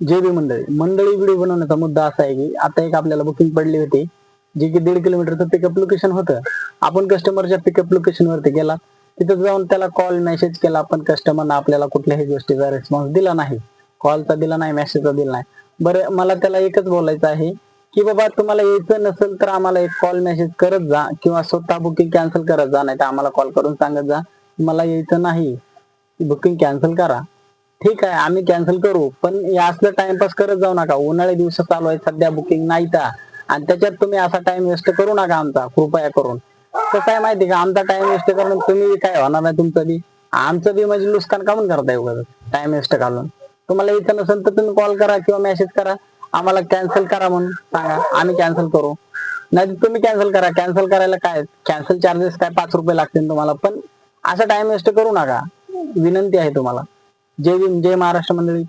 जे बी मंडळी व्हिडिओ बनवण्याचा मुद्दा असा आहे की आता एक आपल्याला बुकिंग पडली होती, जे की 1.5 किलोमीटरचं पिकअप लोकेशन होतं. आपण कस्टमरच्या पिकअप लोकेशन वरती गेला, तिथं जाऊन त्याला कॉल मेसेज केला, पण कस्टमरनं आपल्याला कुठल्याही गोष्टीचा रिस्पॉन्स दिला नाही. कॉलचा दिला नाही, मेसेजचा दिला नाही. बरं, मला त्याला एकच बोलायचं आहे की बाबा तुम्हाला यायचं नसेल तर आम्हाला एक कॉल मेसेज करत जा किंवा स्वतः बुकिंग कॅन्सल करत जा, नाही तर आम्हाला कॉल करून सांगत जा मला यायचं नाही, बुकिंग कॅन्सल करा. ठीक आहे, आम्ही कॅन्सल करू, पण हे असलं टाइमपास करत जाऊ नका. उन्हाळी दिवस चालू आहे, सध्या बुकिंग नाही का, आणि त्याच्यात तुम्ही असा टाइम वेस्ट करू नका आमचा, कृपया करून. कसं आहे माहिती का, आमचा टाइम वेस्ट करून तुम्ही काय होणार नाही तुमचं बी, आमचं बी म्हणजे नुकसान कामून करताय उगाच टाइम वेस्ट घालून. तुम्हाला इथं नसेल तर तुम्ही कॉल करा किंवा मेसेज करा, आम्हाला कॅन्सल करा म्हणून सांगा, आम्ही कॅन्सल करू. नाही तुम्ही कॅन्सल करा, कॅन्सल करायला काय कॅन्सल चार्जेस काय 5 रुपये लागतील तुम्हाला, पण असा टाइम वेस्ट करू नका, विनंती आहे तुम्हाला. जय भीम, जय महाराष्ट्र मंडळी.